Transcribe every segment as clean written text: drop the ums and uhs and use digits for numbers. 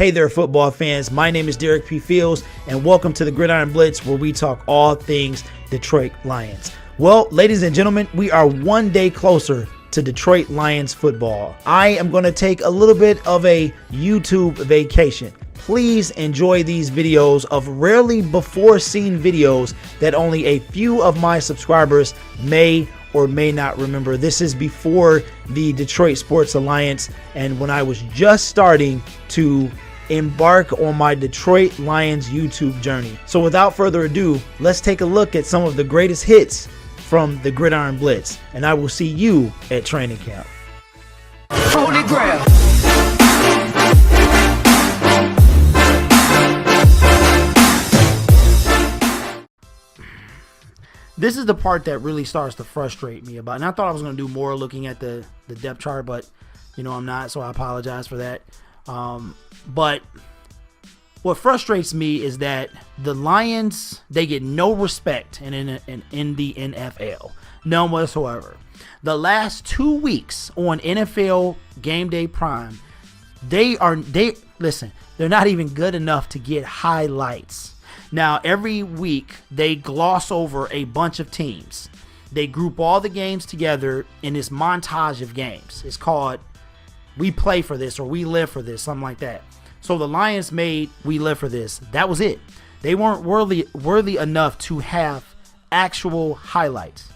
Hey there, football fans. My name is Derek P. Fields, and welcome to the Gridiron Blitz, where we talk all things Detroit Lions. Well, ladies and gentlemen, we are one day closer to Detroit Lions football. I am going to take a little bit of a YouTube vacation. Please enjoy these videos of rarely before seen videos that only a few of my subscribers may or may not remember. This is before the Detroit Sports Alliance and when I was just starting to embark on my Detroit Lions YouTube journey. So without further ado, let's take a look at some of the greatest hits from the Gridiron Blitz, and I will see you at training camp. Holy grail. This is the part that really starts to frustrate me about, and I thought I was going to do more looking at the depth chart, but I'm not, so I apologize for that. But what frustrates me is that the Lions, they get no respect in the NFL, none whatsoever. The last 2 weeks on NFL Game Day Prime, they're not even good enough to get highlights. Now, every week, they gloss over a bunch of teams. They group all the games together in this montage of games. It's called We Play for This or We Live for This, something like that. So the Lions made We Live for This. That was it. They weren't worthy enough to have actual highlights.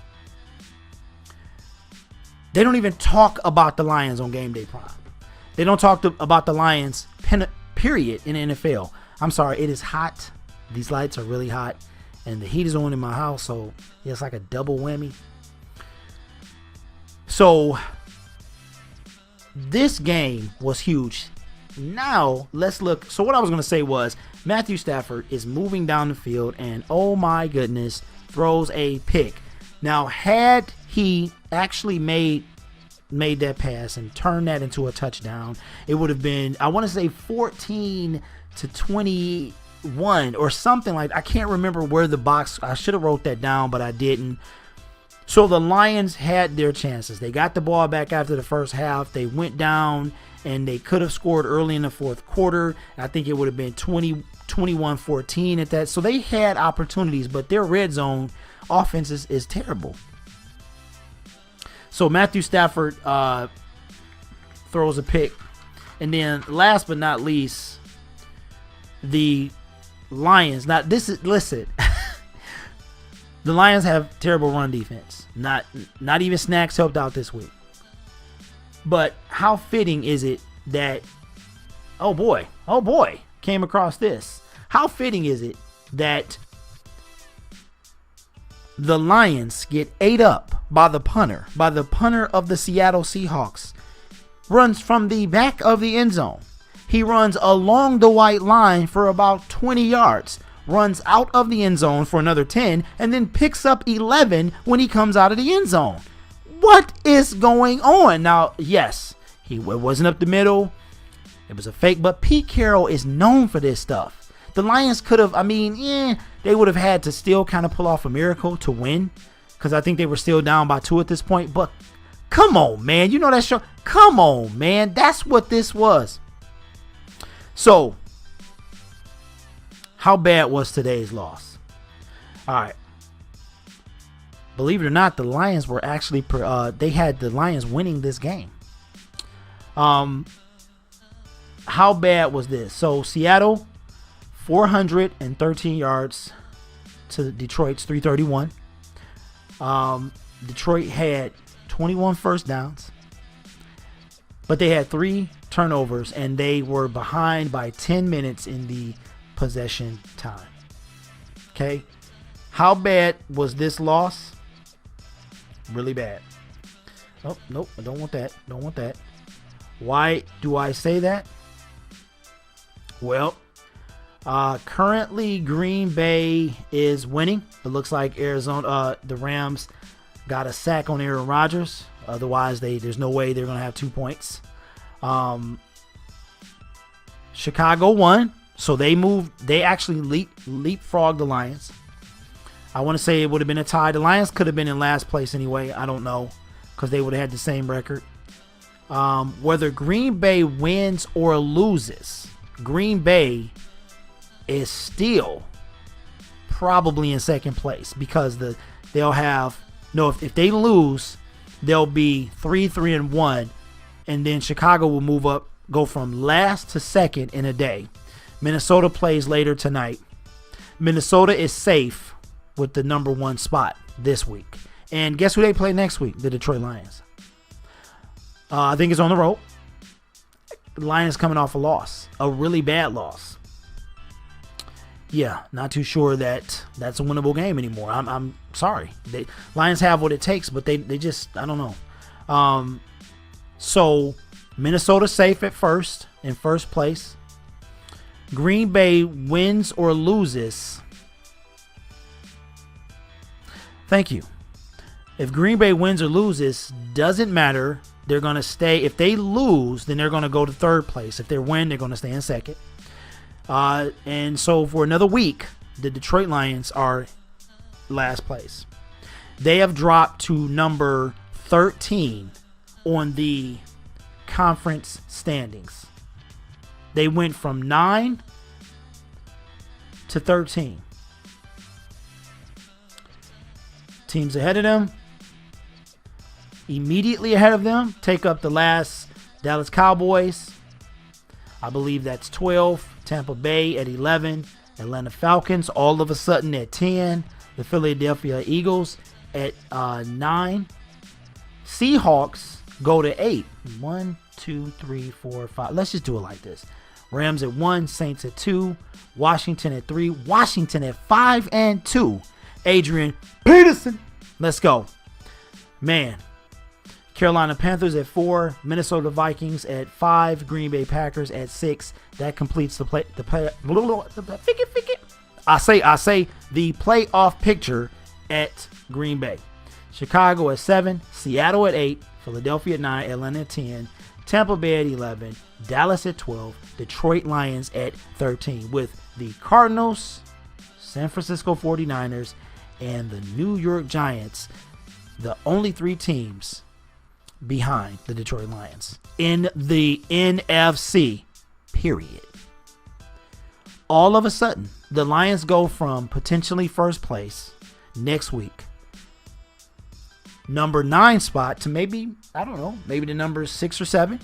They don't even talk about the Lions on Game Day Prime. They don't talk about the Lions, period, in the NFL. I'm sorry, it is hot. These lights are really hot, and the heat is on in my house, so it's like a double whammy. So this game was huge. Now let's look. So what I was going to say was Matthew Stafford is moving down the field, and oh my goodness, throws a pick. Now, had he actually made that pass and turned that into a touchdown, it would have been, I want to say 14-21 or something like that. I can't remember where the box, I should have wrote that down, but I didn't. So the Lions had their chances. They got the ball back after the first half. They went down and they could have scored early in the fourth quarter. I think it would have been 21-14 at that. So they had opportunities, but their red zone offense is terrible. So Matthew Stafford throws a pick. And then last but not least, the Lions. Now listen. The Lions have terrible run defense. Not even Snacks helped out this week. But how fitting is it that, oh boy, came across this. How fitting is it that the Lions get ate up by the punter of the Seattle Seahawks. Runs from the back of the end zone. He runs along the white line for about 20 yards. Runs out of the end zone for another 10, and then picks up 11 when he comes out of the end zone. What is going on? Now, yes, it wasn't up the middle. It was a fake, but Pete Carroll is known for this stuff. The Lions could have, they would have had to still kind of pull off a miracle to win, because I think they were still down by 2 at this point. But come on, man. You know that show? Come on, man. That's what this was. So, how bad was today's loss? All right. Believe it or not, the Lions were actually, they had the Lions winning this game. How bad was this? So Seattle, 413 yards to Detroit's 331. Detroit had 21 first downs, but they had 3 turnovers, and they were behind by 10 minutes in the possession time. Okay. How bad was this loss? Really bad. Oh, nope. I don't want that. Don't want that. Why do I say that? Well, currently Green Bay is winning. It looks like the Rams got a sack on Aaron Rodgers. Otherwise, there's no way they're going to have 2 points. Chicago won. So they actually leapfrogged the Lions. I want to say it would have been a tie. The Lions could have been in last place anyway. I don't know, because they would have had the same record. Whether Green Bay wins or loses, Green Bay is still probably in second place because they'll have if they lose, they'll be 3-3-1, and then Chicago will move up, go from last to second in a day. Minnesota plays later tonight. Minnesota is safe with the number 1 spot this week. And guess who they play next week? The Detroit Lions. I think it's on the road. The Lions coming off a loss, a really bad loss. Yeah, not too sure that that's a winnable game anymore. I'm sorry. Lions have what it takes, but they just, I don't know. So Minnesota safe at in first place. Green Bay wins or loses. Thank you. If Green Bay wins or loses, doesn't matter. They're going to stay. If they lose, then they're going to go to third place. If they win, they're going to stay in second. And so for another week, the Detroit Lions are last place. They have dropped to number 13 on the conference standings. They went from 9 to 13. Teams ahead of them, immediately ahead of them, take up the last Dallas Cowboys. I believe that's 12. Tampa Bay at 11. Atlanta Falcons all of a sudden at 10. The Philadelphia Eagles at 9. Seahawks go to 8. 1, 2, 3, 4, 5. Let's just do it like this. Rams at 1. Saints at 2. Washington at 3. Washington at 5 and 2. Adrian Peterson. Let's go. Man. Carolina Panthers at 4, Minnesota Vikings at 5, Green Bay Packers at 6. That completes the playoff picture at Green Bay. Chicago at 7, Seattle at 8, Philadelphia at 9, Atlanta at 10, Tampa Bay at 11, Dallas at 12, Detroit Lions at 13, with the Cardinals, San Francisco 49ers, and the New York Giants, the only 3 teams behind the Detroit Lions in the NFC, period. All of a sudden, the Lions go from potentially first place next week, number 9 spot, to maybe, I don't know, maybe the number 6 or 7.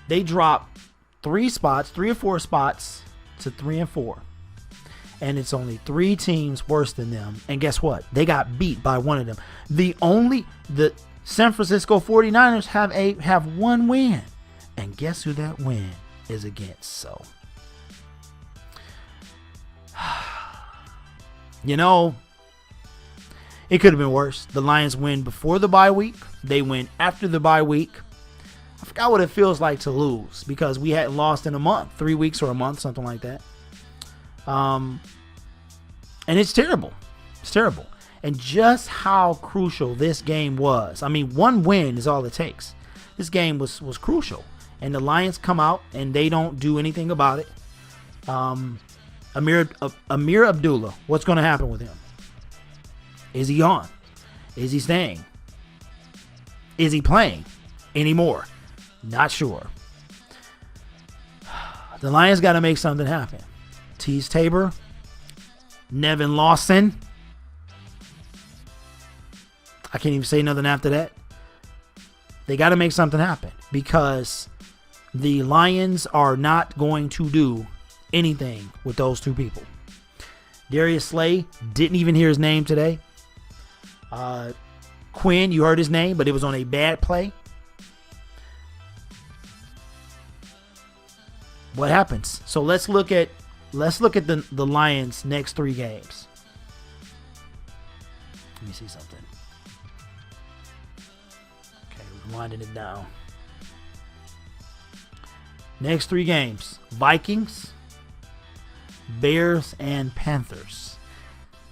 They drop 3 or 4 spots to 3 and 4. And it's only 3 teams worse than them. And guess what? They got beat by one of them. The San Francisco 49ers have 1 win. And guess who that win is against? So, it could have been worse. The Lions win before the bye week. They win after the bye week. I forgot what it feels like to lose because we hadn't lost in a month, 3 weeks or a month, something like that. And it's terrible. It's terrible. And just how crucial this game was. I mean, 1 win is all it takes. This game was crucial. And the Lions come out and they don't do anything about it. Amir Abdullah, what's going to happen with him? Is he on? Is he staying? Is he playing anymore? Not sure. The Lions got to make something happen. Tease Tabor, Nevin Lawson. I can't even say nothing after that. They got to make something happen because the Lions are not going to do anything with those 2 people. Darius Slay, didn't even hear his name today. Quinn, you heard his name, but it was on a bad play. What happens? So let's look at the Lions' next 3 games. Let me see something. Okay, we're winding it down. Next 3 games: Vikings, Bears, and Panthers.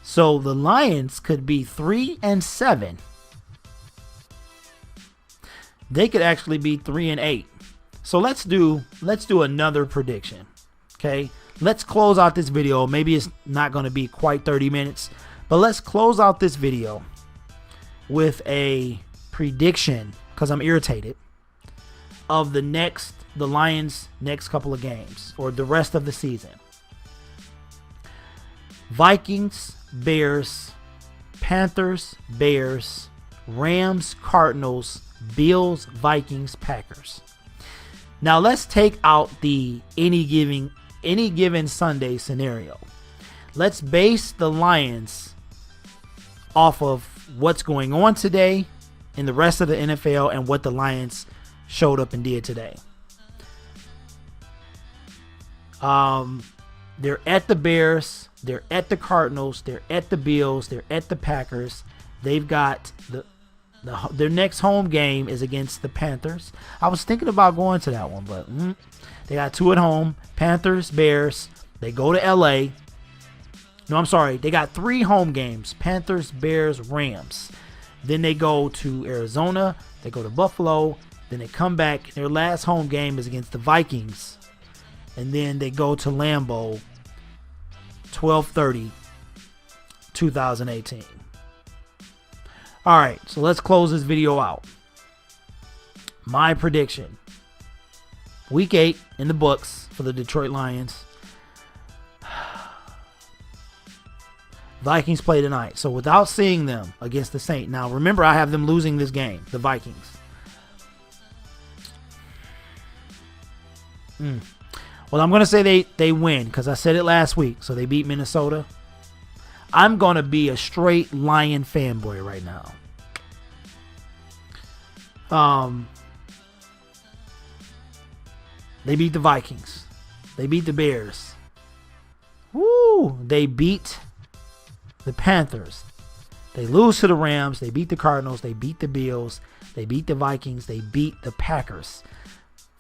So the Lions could be 3-7. They could actually be 3-8. So let's do another prediction. Okay, let's close out this video. Maybe it's not going to be quite 30 minutes, but let's close out this video with a prediction because I'm irritated. of the Lions' next couple of games, or the rest of the season. Vikings, Bears, Panthers, Bears, Rams, Cardinals, Bills, Vikings, Packers. Now let's take out the any given Sunday scenario. Let's base the Lions off of what's going on today in the rest of the NFL and what the Lions showed up and did today. They're at the Bears, they're at the Cardinals, they're at the Bills, they're at the Packers. They've got their next home game is against the Panthers. I was thinking about going to that one, but they got 2 at home, Panthers, Bears. They go to LA. No, I'm sorry. They got 3 home games, Panthers, Bears, Rams. Then they go to Arizona. They go to Buffalo. Then they come back. Their last home game is against the Vikings. And then they go to Lambeau, 12/30, 2018. All right, so let's close this video out. My prediction. Week 8 in the books for the Detroit Lions. Vikings play tonight. So without seeing them against the Saints. Now, remember, I have them losing this game, the Vikings. Well, I'm going to say they win because I said it last week. So they beat Minnesota. I'm going to be a straight Lion fanboy right now. They beat the Vikings. They beat the Bears. Woo! They beat the Panthers. They lose to the Rams. They beat the Cardinals. They beat the Bills. They beat the Vikings. They beat the Packers.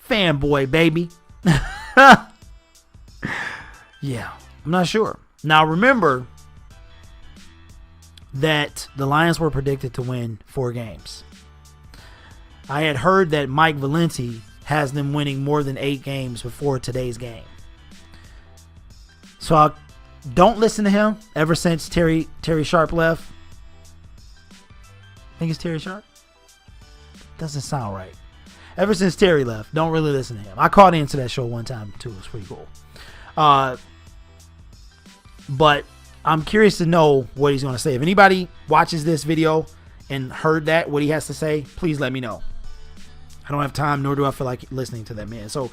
Fanboy, baby. Yeah, I'm not sure. Now, remember that the Lions were predicted to win 4 games. I had heard that Mike Valenti has them winning more than 8 games before today's game. So don't listen to him ever since Terry Sharp left. I think it's Terry Sharp. Doesn't sound right. Ever since Terry left, don't really listen to him. I caught into that show one time too. It was pretty cool. But I'm curious to know what he's going to say. If anybody watches this video and heard that, what he has to say, please let me know. I don't have time, nor do I feel like listening to that man. So,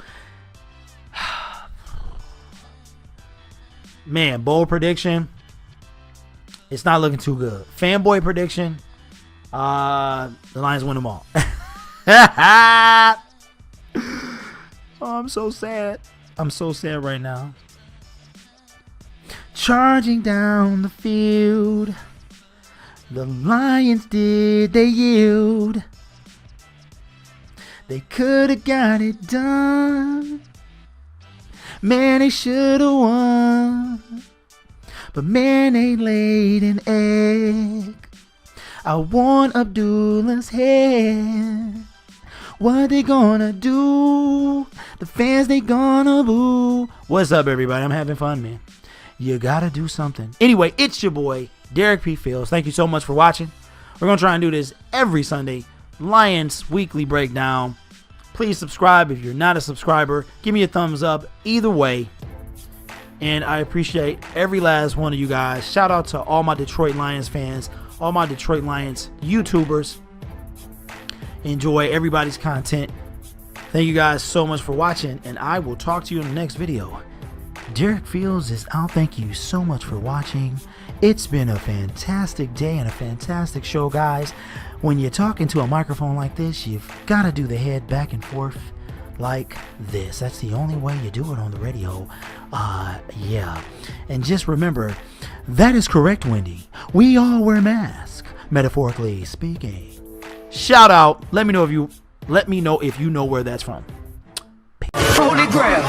man, bold prediction. It's not looking too good. Fanboy prediction. The Lions win them all. Oh, I'm so sad. I'm so sad right now. Charging down the field, the Lions they yield. They could have got it done. Man, they should have won. But man, they laid an egg. I want Abdullah's head. What they gonna do? The fans, they gonna boo. What's up, everybody? I'm having fun, man. You gotta do something. Anyway, it's your boy, Derek P. Fields. Thank you so much for watching. We're gonna try and do this every Sunday. Lions Weekly Breakdown. Please subscribe if you're not a subscriber. Give me a thumbs up either way. And I appreciate every last one of you guys. Shout out to all my Detroit Lions fans, all my Detroit Lions YouTubers. Enjoy everybody's content. Thank you guys so much for watching, and I will talk to you in the next video. Derek Fields is out. Thank you so much for watching. It's been a fantastic day and a fantastic show, guys. When you're talking to a microphone like this, you've got to do the head back and forth like this. That's the only way you do it on the radio. Yeah. And just remember, that is correct, Wendy. We all wear masks, metaphorically speaking. Shout out. Let me know if you know where that's from. Holy grail.